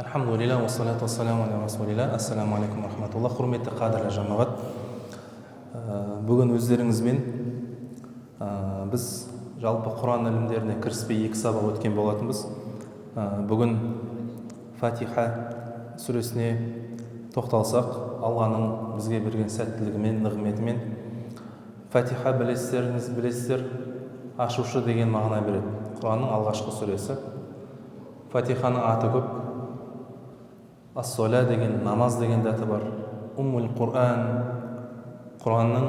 Alhamdulillah, уассалату вассаламу аля расулилlah. Ассаламу алейкум рахматуллах. Құрметті қадірлі жамағат, бүгін өздеріңізбен біз жалпы Құран ілімдеріне кіріспей екі сабақ өткен болатынбыз. Бүгін Фатиха сүресіне тоқталсақ, Алланың бізге берген сәттілігімен, нығметімен. Фатиха білесіздер, ашушы деген мағына береді. Құранның алғашқы сүресі. Фатиханың аты көп. Ас-сола деген, намаз деген даты бар. Уммул Құран, Құранның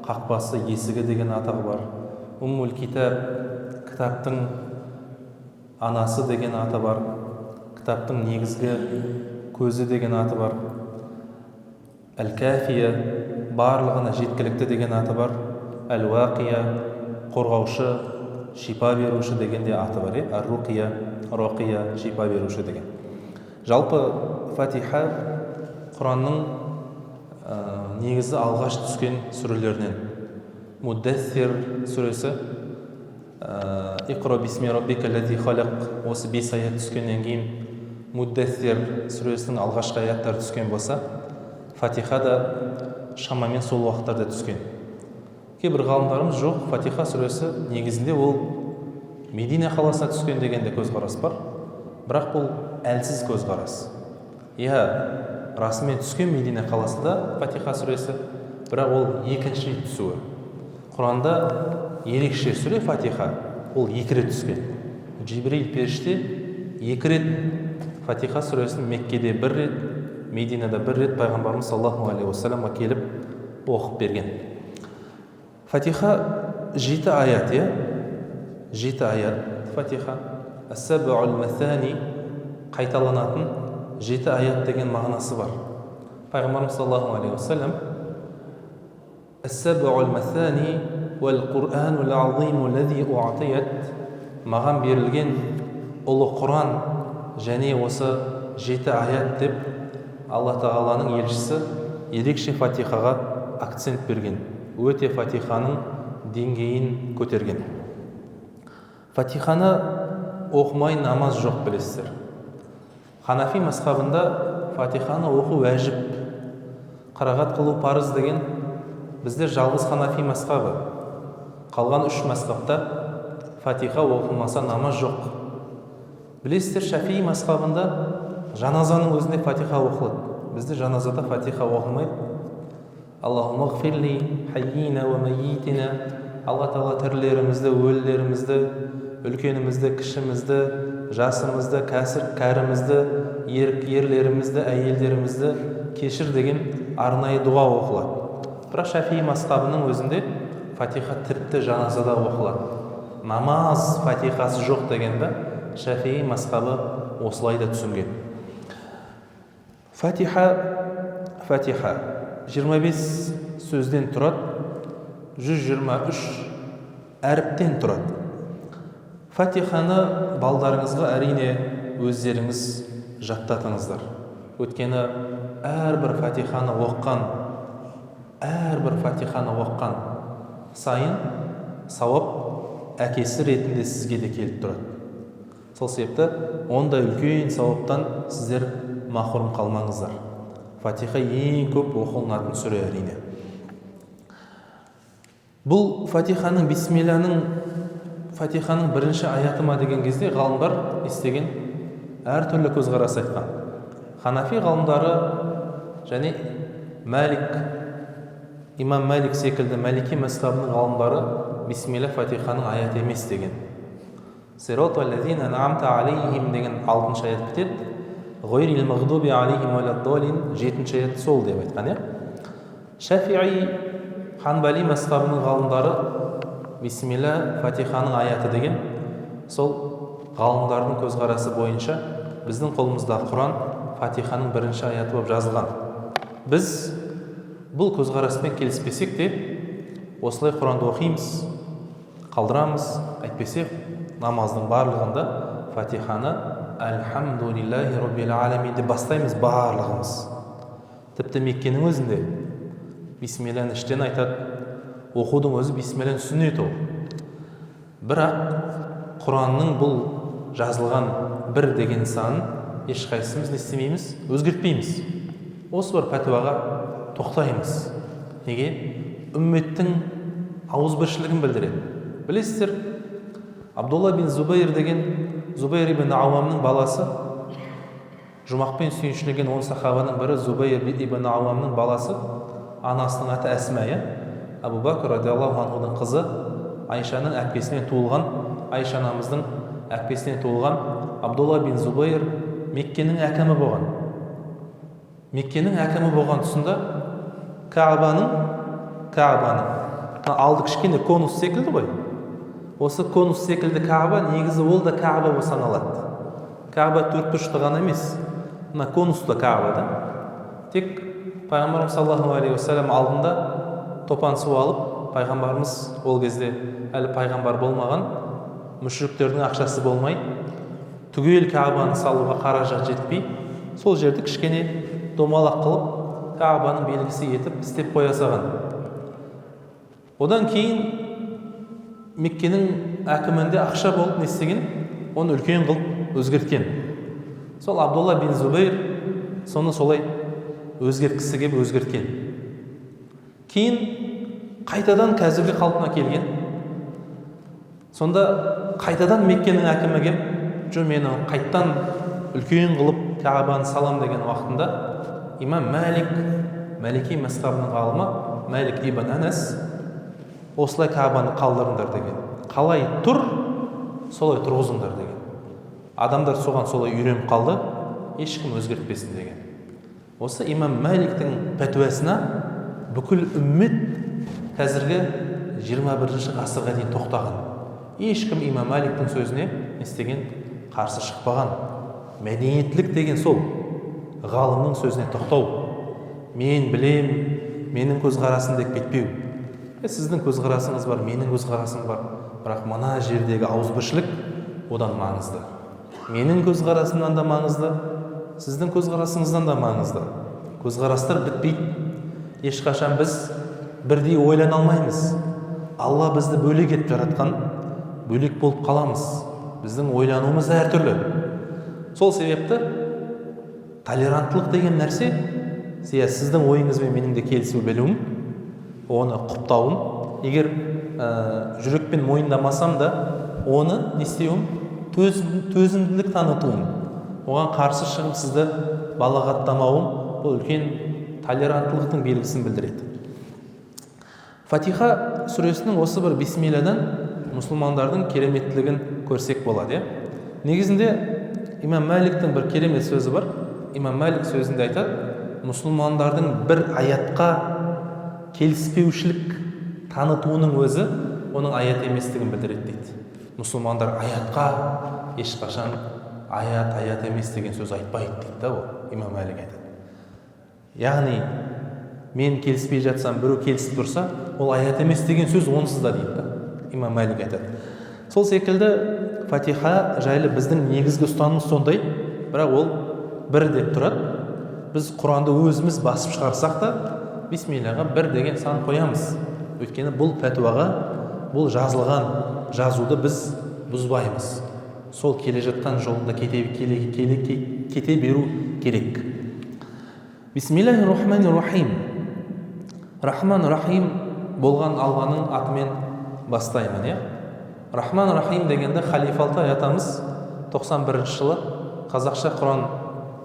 қақпасы, есігі деген атағы бар. Уммул китаб, кітаптың анасы деген аты бар. Кітаптың негізгі көзі деген аты бар. Әл-кафия, барлығына жеткілікті деген аты бар. Әл-уақия, қорғаушы, шипа беруші деген де аты бар. Ар-руқия, роқия, шипа беруші деген. Жалпы Фатиха Құранның негізі алғаш түскен сүрелерінен. Муддассир сүресі, Иқра бисми раббика лази халақ, осы 5 аят түскеннен кейін Муддассир сүресінің алғашқы аяттары түскен болса, Фатиха да шамамен сол уақыттарда түскен. Кейбір ғалымдарымыз жоқ, Фатиха сүресі негізінде ол Медина қаласына түскен дегенде көзқарас бар. Бірақ бұл әлсіз көзқарас. Расымен түскен Медина қаласында Фатиха сүресі, бірақ ол екінші түсуі. Құранда ерекше сүре Фатиха, ол 2 рет түскен. Джибрил періште 2 рет Фатиха сүресін Меккеде 1 рет, Мединада 1 рет пайғамбарымыз саллаллаху алейхи уассаламға келіп оқып берген. Фатиха 7 аят, 7 аят Фатиха. Ас-саб'ул маthani, қайталанатын 7 аят деген мағынасы бар. Пайғамбарымыз саллаллаху алейхи уассалам Ас-саб'ул маthani вал Құр'анул азим лази уътият, маған берілген ұлы Құран және осы 7 аят деп Алла тағаланың елшісі ерекше Фатихаға акцент берген. Өте Фатиханың деңгейін көтерген. Фатиханы оқымай намаз жоқ, білесіздер. Ханафи мазхабында Фатиханы оқу уәжіп, қырағат қылу парыз деген бізде жалғыз Ханафи мазхабы. Қалған 3 мазхабта Фатиха оқылмаса намаз жоқ. Білесіздер, Шафии мазхабында жаназаның өзінде Фатиха оқылады. Бізде жаназада Фатиха оқылмайды. Аллахумма ғфирли хаййина ва маййитина. Алла тағала тірілерімізді, өлілерімізді, үлкенімізді, кішімізді, жасымызды, кәрімізді, ерлерімізді, әйелдерімізді кешір деген арнайы дұға оқылады. Бірақ Шафии мазхабының өзінде Фатиха тіпті жаназада оқылады. Намаз Фатихасы жоқ дегенді Шафии мазхабы осылай да түсінген. Фатиха 25 сөзден тұрады, 123 әріптен тұрады. Фатиханы балдарыңызға әрине өздеріңіз жаттатыңыздар. Өткені әрбір Фатиханы оққан сайын сауап әкесі ретінде сізге де келіп тұрады. Сол себепті ондай үлкен сауаптан сіздер махрұм қалмаңыздар. Фатиха ең көп оқылынатын сүре әрине. Бұл Фатиханың бірінші аяты ма деген кезде ғалымдар істеген әртүрлі көзқарас айтқан. Ханафи ғалымдары және имам Малик секілді Малики мазхабының ғалымдары бисмилла Фатиханың аяты емес деген. Сиротал лазина ан'амта алейхим деген 6-шы аят бітеді. Ғойрил мағдуби алейхим валад-долин 7-шы аят сол деп айтқан. Шафиғи Ханбали мазхабының ғалымдары бисмилла Фатиханың аяты деген сол ғалымдардың көзқарасы бойынша біздің қолымыздағы Құран Фатиханың бірінші аяты болып жазылған. Біз бұл көзқараспен келіспесек те осылай Құранды оқимыз, қалдырамыз, әйтпесе намаздың барлығында Фатиханы Альхамдулиллахи Раббил Аламин деп бастаймыз барлығымыз. Тіпті Меккенің өзінде бисмилланы іштен айтады, оқудың өзі бисмилланы сүннет ол. Бірақ Құранның бұл жазылған 1 деген сан ешқайсымыз не істемейміз, өзгертпейміз. Осы бір пәтуаға тоқтаймыз. Неге? Үмметтің ауызбіршілігін білдіреді. Білесіздер, Абдулла бин Зубайр деген, Зубайр ибн Ауамның баласы, жұмақпен сүйіншілеген 10 сахабаның бірі Зубайр ибн Ауамның баласы, анасының аты Әсма, Абу Бакр радиаллаху анхудың қызы, Айшаның әпкесінен туылған, Айша анамыздың әпкесінен туылған Абдулла бин Зубайр Меккенің әкімі болған. Меккенің әкімі болған тұсында Каабаның алды кішкене конус секілді ғой. Осы конус секілді Кааба, негізі ол да Кааба болып саналады. Кааба төртбұрышты ғана емес, мына конусты Кааба да. Тек пайғамбарымыз саллаллаху алейхи уассалам алдында топан су алып, пайғамбарымыз ол кезде әлі пайғамбар болмаған, мүшриктердің ақшасы болмай, түгел Каабаны салуға қаражат жетпей, сол жерді кішкене домалақ қылып, Каабаның белгісі етіп істеп қоя салған. Одан кейін Меккенің әкімінде ақша болып не істеген, оны үлкен қылып өзгерткен. Сол Абдулла бин Зубайр соны солай өзгерткісі келіп өзгерткен. Кейін қайтадан қазіргі қалпына келген. Сонда қайтадан Меккенің әкімі келіп, «Жо, мені қайттан үлкен қылып Каабаны салам» деген уақытында имам Малики мазхабының ғалымы Малик ибн Анас осылай Каабаны қалдырыңдар деген. Қалай тұр, солай тұрғызыңдар деген. Адамдар соған солай үйреніп қалды, ешкім өзгертпесін деген. Осы имам Маликтің пәтуасына бүкіл үммет қазіргі 21 ғасырға дейін тоқтаған. Ешкім имам Маликтің сөзіне істеген қарсы шықпаған. Мәдениеттілік деген сол, ғалымның сөзіне тоқтау. Мен білем, менің көзқарасым деп кетпеу. Сіздің көзқарасыңыз бар, менің көзқарасым бар, бірақ мына жердегі ауызбіршілік одан маңызды. Менің көзқарасымнан да маңызды, сіздің көзқарасыңыздан да маңызды. Көзқарастар бітпейді. Ешқашан біз бірдей ойлана алмаймыз. Алла бізді бөлек етіп жаратқан, бөлек болып қаламыз. Біздің ойлануымыз әртүрлі. Сол себепті толеранттылық деген нәрсе, сіздің ойыңызбен менің де келісу білуім, оны құптауым, егер жүрекпен мойындамасам да, оны не істеуім, төзімділік танытуым, оған қарсы шығып сізді балағаттамауым, бұл үлкен толеранттылықтың белгісін білдіреді. Фатиха сүресінің осы бір бисмилладан мұсылмандардың кереметтілігін көрсек болады. Негізінде имам Маликтің бір керемет сөзі бар. Имам Малик сөзінде айтады, мұсылмандардың бір аятқа келіспеушілік танытуының өзі оның аят еместігін білдіреді дейді. Мұсылмандар аятқа ешқашан аят емес деген сөз айтпайды дейді да, ол имам Малик айтады. Яғни мен келіспей жатсам, біреу келісіп тұрса, ол аят емес деген сөз онсыз да дейді да, имам Малик айтады. Сол секілді Фатиха жайлы біздің негізгі ұстанымыз сондай, бірақ ол бір деп тұрады. Біз Құранды өзіміз басып шығарсақ та, бисмиллаға бір деген сан қоямыз. Өйткені бұл пәтуаға, бұл жазылған жазуды біз бұзбаймыз. Сол келе жатқан жолында кете беру керек. Бисмиллахир-рахманир-рахим. Рахман-рахим болған Алланың атымен бастаймын. Рахман-рахим дегенде халифа Алтай атамыз 91 жылы қазақша Құран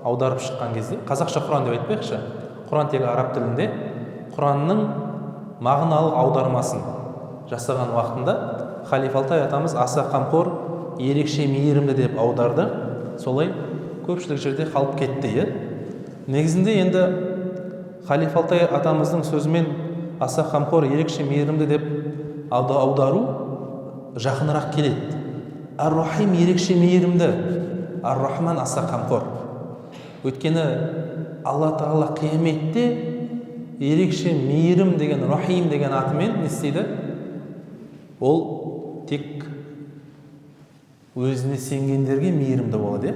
аударып шыққан кезде, қазақша Құран деп айтпайықшы, Құран тегі араб тілінде, Құранның мағыналық аудармасын жасаған уақытында халифа Алтай атамыз аса қамқор, ерекше мейірімді деп аударды. Солай көпшілік жерде қалып кетті. Негізінде енді халифа Алтай атамыздың сөзімен аса қамқор, ерекше мейірімді деп аудару жақынырақ келеді. Ар-Рахим ерекше мейірімді, Ар-Рахман аса қамқор. Өйткені Алла Тағала қияметте ерекше мейірім деген, Рахим деген атымен не істейді? Ол тек өзіне сенгендерге мейірімді болады.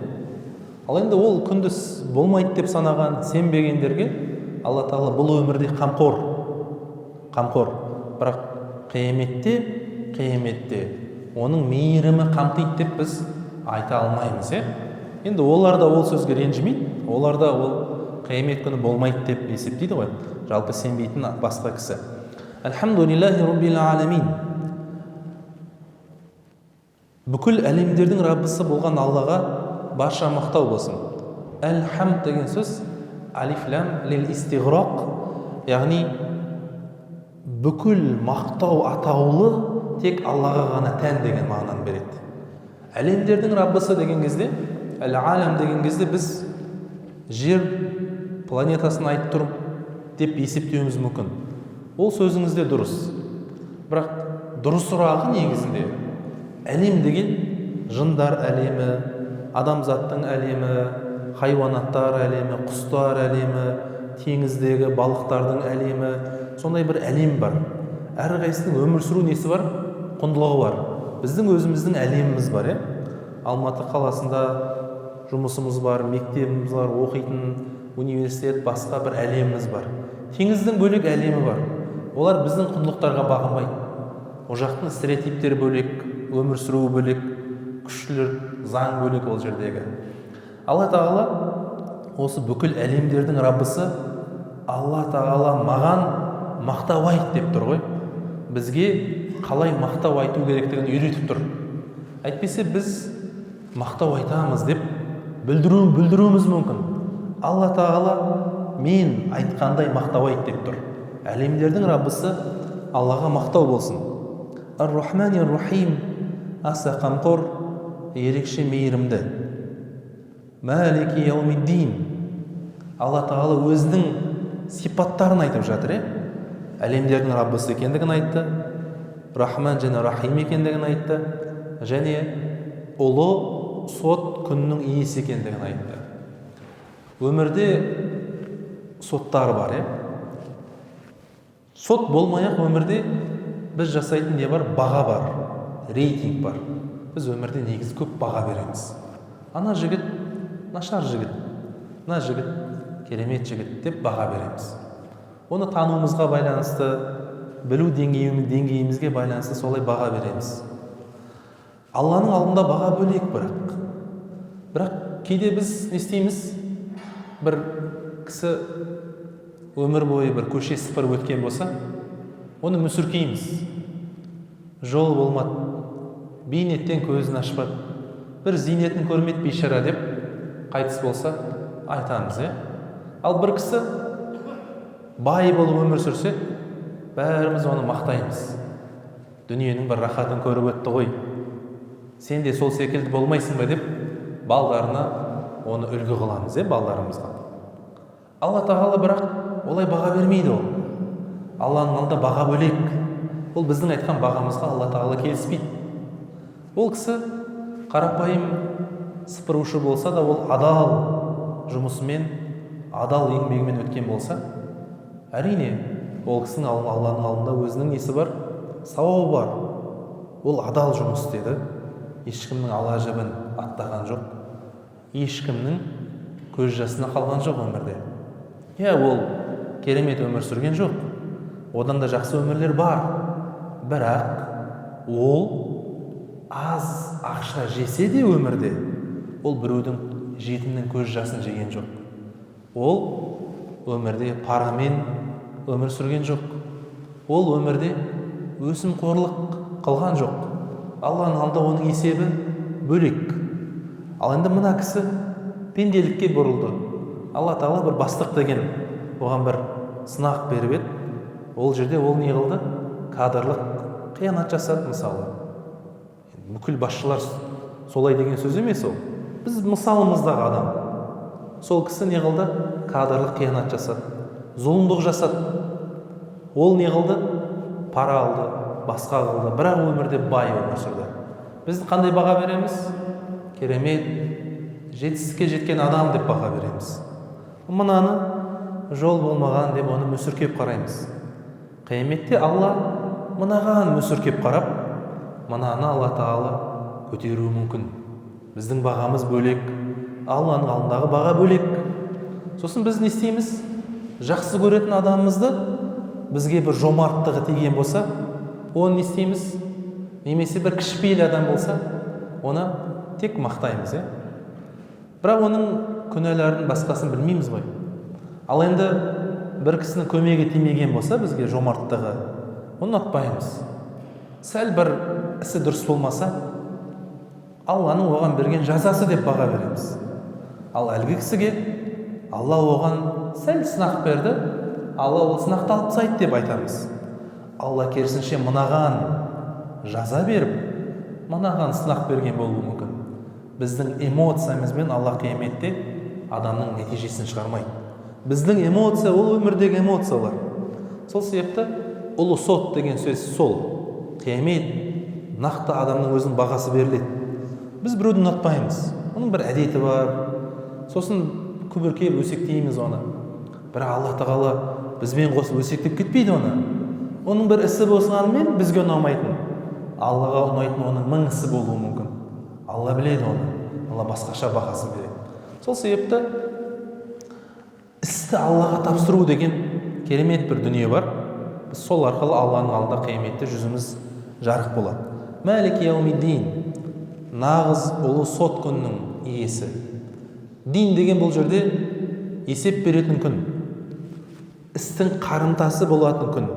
Ал енді ол күндіз болмайды деп санаған сенбегендерге Алла Тағала бұл өмірде қамқор. Бірақ қияметте оның мейірімі қамтиды деп біз айта алмаймыз. Енді олар да ол сөзге ренжімейді, олар да ол қиямет күні болмайды деп есептейді ғой, жалпы сенбейтін басқа кісі. Альхамдулиллахи раббил аламин. Бүкіл әлемдердің Раббысы болған Аллаға барша мақтау болсын. Әл-хамд деген сөз алиф лам лил истиғрақ, яғни бүкіл мақтау атаулы тек Аллаға ғана тән деген мағынаны береді. Әлемдердің Раббысы деген кезде, әл-алам деген кезде біз жер планетасын айтып тұрып деп есептеуіміз мүмкін. Ол сөзіңізде дұрыс. Бірақ дұрысырағы негізінде әлем деген жындар әлемі, адамзаттың әлемі, хайуанаттар әлемі, құстар әлемі, теңіздегі балықтардың әлемі, сондай бір әлем бар. Әрқайсының өмір сүру несі бар? Құндылығы бар. Біздің өзіміздің әлеміміз бар, Алматы қаласында жұмысымыз бар, мектебіміз бар, оқитын университет, басқа бір әлеміміз бар. Теңіздің бөлек әлемі бар. Олар біздің құндылықтарға бағынбайды. О жақтың стереотиптері бөлек, өмір сүруі бөлек, күштілер, заң бөлек ол жердегі. Алла Тағала осы бүкіл әлемдердің Раббысы, Алла Тағала маған мақтау айт деп тұр ғой. Бізге қалай мақтау айту керектігін үйретіп тұр. Әйтпесе біз мақтау айтамыз деп білдіруіміз мүмкін. Алла Тағала мен айтқандай мақтау айт деп тұр. Әлемдердің Раббысы Аллаға мақтау болсын. Ар-Рахман ар-Рахим, аса қамқор, ерекше мейірімді. Малики яумиддин. Алла Тағала өзінің сипаттарын айтып жатыр, әлемдердің Раббысы екендігін айтты, Рахман және Рахим екендігін айтты, және ұлы сот күннің иесі екендігін айтты. Өмірде соттар бар, Сот болмай-ақ өмірде біз жасайтын не бар? Баға бар, рейтинг бар. Біз өмірде негізі көп баға береміз. Ана жігіт нашар жігіт, мына жігіт керемет жігіт деп баға береміз. Оны тануымызға байланысты, білу деңгейімізге байланысты солай баға береміз. Алланың алдында баға бөлек бірақ кейде біз не істейміз? Бір кісі өмір бойы бір көше сыпырып өткен болса, оны мүсіркейміз. Жол болмады, бейнеттен көзін ашпады, бір зейнетін көрмеді бейшара деп қайтыс болса айтамыз, Ал бір кісі бай болып өмір сүрсе, бәріміз оны мақтаймыз. Дүниенің бір рахатын көріп өтті ғой, сен де сол секілді болмайсың ба деп балдарына оны үлгі қыламыз, балдарымызға. Алла Тағала бірақ олай баға бермейді ол. Алланың алдында баға бөлек. Ол біздің айтқан бағамызға Алла Тағала келіспейді. Ол кісі қарапайым сыпырушы болса да, ол адал жұмысымен, адал еңбегімен өткен болса, әрине ол кісінің Алланың алдында өзінің несі бар? Сауабы бар. Ол адал жұмыс істеді. Ешкімнің ала жібін аттаған жоқ. Ешкімнің көз жасына қалған жоқ өмірде. Ол керемет өмір сүрген жоқ. Одан да жақсы өмірлер бар. Бірақ ол аз ақша жесе де өмірде, ол біреудің жетімнің көз жасын жеген жоқ. Ол өмірде парамен өмір сүрген жоқ. Ол өмірде өсімқорлық қылған жоқ. Алланың алдында оның есебі бөлек. Ал енді мына кісі пенделікке бұрылды. Алла Тағала бір бастық деген оған бір сынақ беріп еді. Ол жерде ол не қылды? Кадрлық қиянат жасады мысалы. Бүкіл басшылар солай деген сөз емес ол. Біз мысалымыздағы адам. Сол кісі не қылды? Кадрлық қиянат жасады. Зұлымдық жасады. Ол не қылды? Пара алды, басқа қылды. Бірақ өмірде бай өмір сүрді. Біз қандай баға береміз? Керемет, жетістікке жеткен адам деп баға береміз. Мынаны жол болмаған деп оны мүсіркеп қараймыз. Қияметте Алла мынаған мүсіркеп қарап, мынаны Алла Тағала көтеруі мүмкін. Біздің бағамыз бөлек, Алланың алдындағы баға бөлек. Сосын біз не істейміз? Жақсы көретін адамымызды бізге бір жомарттығы тиген болса, оны не істейміз? Немесе бір кішіпейіл адам болса, оны тек мақтаймыз. бірақ оның күнәларын басқасын білмейміз ғой. Ал енді бір кісінің көмегі тимеген болса бізге жомарттығы, оны ұнатпаймыз. Сәл бір ісі дұрыс болмаса, Алланың оған берген жазасы деп баға береміз. Ал әлгі кісіге Алла оған сәл сынақ берді, Алла ол сынақты алып тастайды деп айтамыз. Алла керісінше мынаған жаза беріп, мынаған сынақ берген болуы мүмкін. Біздің эмоциямызбен Алла қияметте адамның нәтижесін шығармайды. Біздің эмоция ол өмірдегі эмоциялар. Сол себепті ұлы сот деген сөз сол. Қиямет нақты адамның өзінің бағасы беріледі. Біз біреуді ұнатпаймыз. Оның бір әдеті бар. Сосын күбіркеп өсектейміз оны. Бірақ Алла Тағала бізбен қосып өсектеп кетпейді оны. Оның бір ісі болғанымен бізге ұнамайтын, Аллаға ұнайтын оның 1000 ісі болуы мүмкін. Алла біледі оны. Алла басқаша бағасын береді. Сол себепті істі Аллаға тапсыру деген керемет бір дүние бар. Біз сол арқылы Алланың алдында қияметте жүзіміз жарық болады. Мәлик яумиддин, нағыз ұлы сот күнінің иесі. Дин деген бұл жерде есеп беретін күн, істің қарымтасы болатын күн.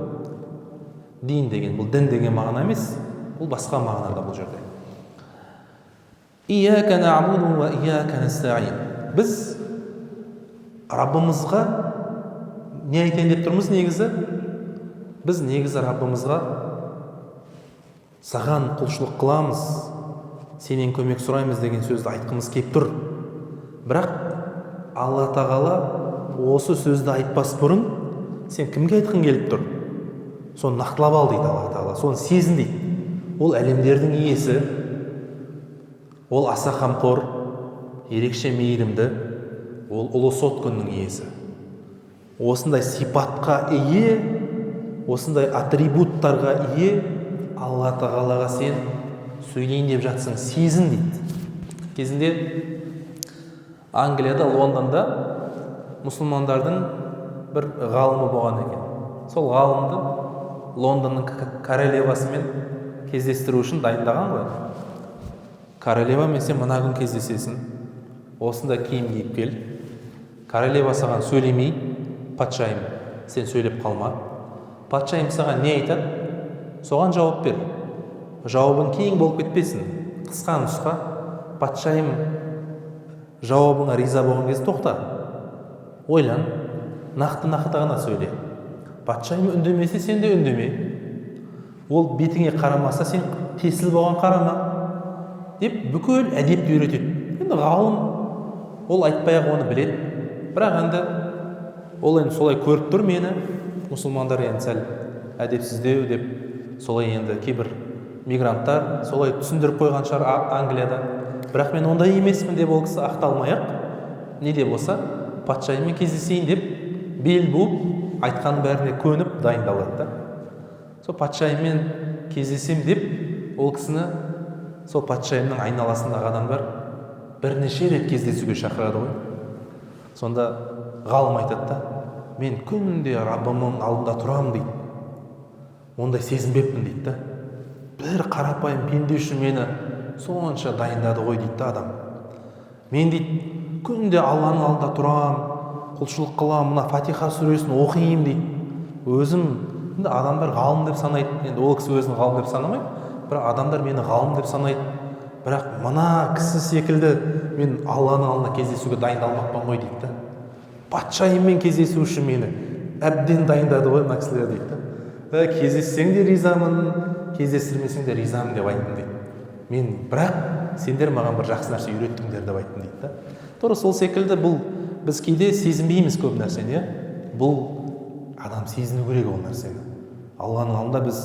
Дин деген, бұл дін деген мағына емес, бұл басқа мағынада бұл жерде. Ияка нa'буду ва ияка наста'ин. Біз Раббымызға не айтайын деп тұрмыз негізі? Біз негізі Раббымызға саған құлшылық қыламыз, сенен көмек сұраймыз деген сөзді айтқымыз кеп тұр. Бірақ Алла Тағала осы сөзді айтпас бұрын сен кімге айтқың келіп тұр? Соны нақтылап ал дейді Алла Тағала. Соны сезін дейді. Ол әлемдердің иесі, ол аса қамқор, ерекше мейірімді, ол ұлы сот күнінің иесі. Осындай сипатқа ие, осындай атрибуттарға ие Алла Тағалаға сен сөйлейін деп жатсың, сезін дейді. Кезінде Англияда, Лондонда мұсылмандардың бір ғалымы болған екен. Сол ғалымды Лондонның королевасымен кездестіру үшін дайындаған ғой. Королева, мен сен мына күн кездесесің, осында киім киіп кел. Королева саған сөйлемей, патшайым, сен сөйлеп қалма. Патшайым саған не айтады? Соған жауап бер. Жауабың кейін болып кетпесін. Қысқа нұсқа, патшайым жауабыңа риза болған кезде тоқта. Ойлан, нақты ғана сөйле. Патшайым үндемесе, сен де үндеме. Ол бетіңе қарамаса, сен тесіл болған қарама. Деп бүкіл әдепті үйретеді. Енді ғалым ол айтпай-ақ оны біледі. Бірақ енді ол енді солай көріп тұр мені. Мұсылмандар енді сәл әдепсіздеу деп, солай енді кейбір мигранттар солай түсіндіріп қойған шығар Англияда. Бірақ мен ондай емеспін деп ол кісі ақталмай-ақ, не де болса патшайыммен кездесейін деп бел буып, айтқан бәріне көніп дайындалады да. Сол патшайыммен кездесем деп ол кісіні сол патшайымның айналасындағы адамдар бірнеше рет кездесуге шақырады ғой. Сонда ғалым айтады да, мен күнде Раббымның алдында тұрам дейді. Ондай сезінбеппін дейді да. Бір қарапайым пенде үшін мені сонша дайындады ғой дейді адам. Мен дейді, күнде Алланың алдында тұрам, құлшылық қылам, мына Фатиха сүресін оқиым дейді. Өзім, енді адамдар ғалым деп санайды. Енді ол кісі өзін ғалым деп санамайды, бірақ адамдар мені ғалым деп санайды. Бірақ мына кісі секілді мен Алланың алдына кездесуге дайындалмақпын ғой дейді. Патшайыммен кездесу үшін мені әбден дайындады ғой мына кісілер дейді. Кездессең де ризамын, кездестірмесең де ризамын деп айттым дейді. Мен бірақ сендер маған бір жақсы нәрсе үйреттіңдер деп айттым дейді. Тура сол секілді бұл біз кейде сезінбейміз көп нәрсені, бұл адам сезіну керек ол нәрсені. Алланың алдында біз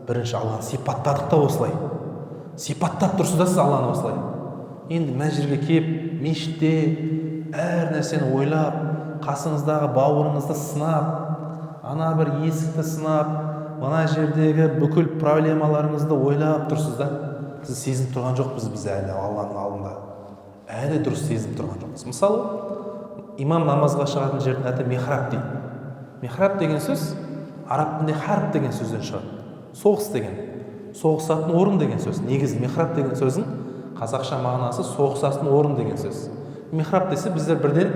бірінші Алланы сипаттадық та осылай. Сипаттап тұрсыз да сіз Алланы осылай. Енді мына жерге келіп, мешітте әр нәрсені ойлап, қасыңыздағы бауырыңызды сынап, ана бір есікті сынап, мына жердегі бүкіл проблемаларыңызды ойлап тұрсыз да. Сіз сезініп тұрған жоқпыз біз әлі Алланың алдында. Әлі дұрыс сезініп тұрған жоқпыз. Мысалы, имам намазға шығатын жердің аты михраб дейді. Михраб деген сөз араб тілінде харб деген сөзден шығады. Соғыс деген, соғысатын орын деген сөз. Негізі михраб деген сөздің қазақша мағынасы соғысатын орын деген сөз. Михраб десе біздер бірден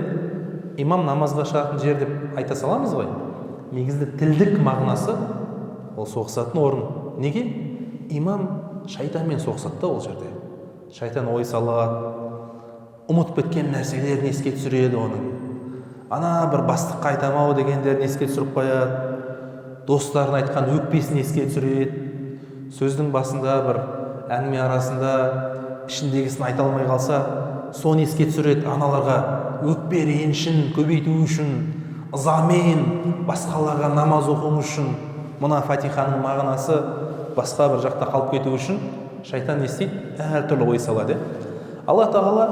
имам намазға шығатын жер деп айта саламыз ғой. Негізінде тілдік мағынасы ол соғысатын орын. Неге? Имам шайтанмен соғысады да ол жерде. Шайтан ой салады, ұмытып кеткен нәрселерін еске түсіреді оның. Ана бір бастыққа айтамау дегендерін еске түсіріп қояды, достарын айтқан өкпесін еске түсіреді, сөздің басында бір әңгіме арасында ішіндегісін айта алмай қалса, соны еске түсіреді, аналарға өкпе ренішін көбейту үшін, ызамен басқаларға намаз оқу үшін, мына фатиханың мағынасы басқа бір жақта қалып кету үшін шайтан не істейді? Әртүрлі ой салады. Алла тағала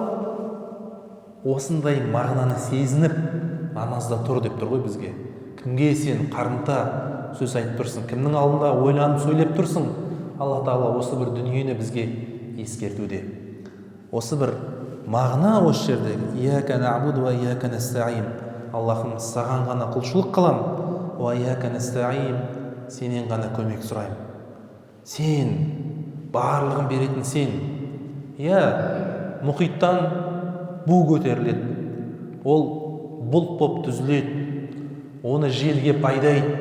осындай мағынаны сезініп намазда тұр деп тұр ғой бізге. Кімге сен қарымта сөз айтып тұрсың, кімнің алдында ойланып сөйлеп тұрсың? Алла тағала осы бір дүниені бізге ескертуде. Осы бір мағына осы жердегі ияка набуду ва ияка настаин. Аллахым, саған ғана құлшылық қылам, ва ияка настаин, сенен ғана көмек сұраймын. Сен барлығын беретін сен. Мұхиттан бу көтеріледі, ол бұлт боп түзіледі, оны желге пайдайды.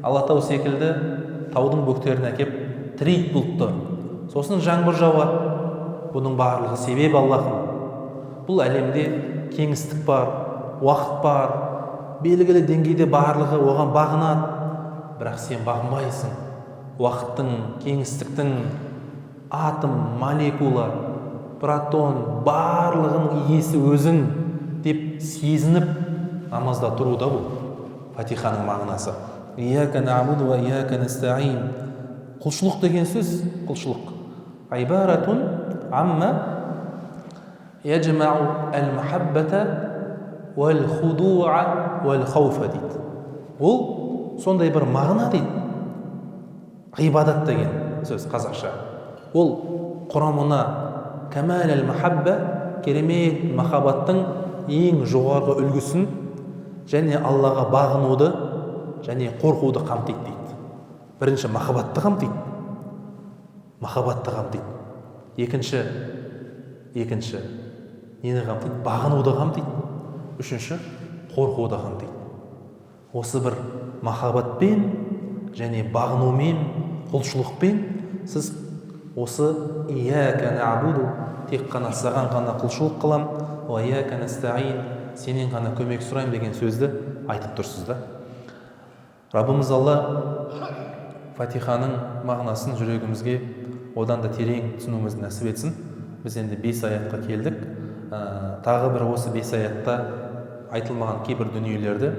Алатау секілді таудың бөктеріне әкеп тірейді бұлтты, сосын жаңбыр жауады. Бұның барлығы себеп Аллахым. Бұл әлемде кеңістік бар, уақыт бар, белгілі деңгейде барлығы оған бағынады, бірақ сен бағынбайсың. Уақыттың, кеңістіктің, атом, молекула, протон, барлығының иесі өзің деп сезініп намазда тұруда бұл фатиханың мағынасы. Ияка набуду ва ияка настаин. Құлшылық деген сөз, құлшылық айбаратун амма яджмау әл-махаббата вәл-худуа вәл-хауфа дейді. Ол сондай бір мағына дейді. Ғибадат деген сөз қазақша. Ол құрамына кәмәл әл-махабба, керемет махаббаттың ең жоғарғы үлгісін және Аллаға бағынуды және қорқуды қамтиды дейді. Бірінші махаббатты қамтиды. Махаббатты қамтиды. Екінші нені қамтиды? Бағынуды қамтиды. Үшінші қорқуды қамтиды. Осы бір махаббатпен және бағынумен, құлшылықпен сіз осы ияка набуду, тек қана саған ғана құлшылық қылам, ва ияка настаин, сенен ғана көмек сұрайым деген сөзді айтып тұрсыз да. Раббымыз Алла фатиханың мағынасын жүрегімізге одан да терең түсінуімізді нәсіп етсін. Біз енді 5 аятқа келдік. Тағы бір осы 5 аятта айтылмаған кейбір дүниелерді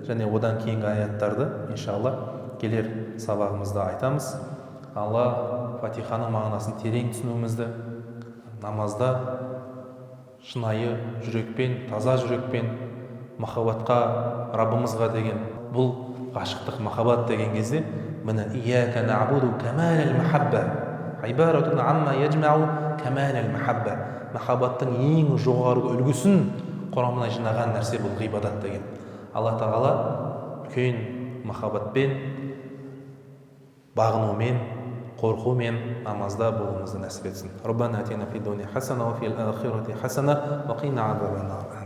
және одан кейінгі аяттарды иншалла келер сабағымызда айтамыз. Алла фатиханың мағынасын терең түсінуімізді, намазда шынайы жүрекпен, таза жүрекпен махаббатқа, Раббымызға деген бұл ғашықтық, махаббат деген кезде міне ияка набуду камал аль-махабба айбаратун амма яджмау камал аль-махабба, махаббаттың ең жоғарғы үлгісін құрамына жинаған нәрсе бұл ғибадат деген. Алла тағала үлкен махаббатпен, бағынумен, қорқумен намазда болуымызды нәсіп етсін. Раббана атина фид дуния хасана ва фил ахирати хасана ва қина азабан нар.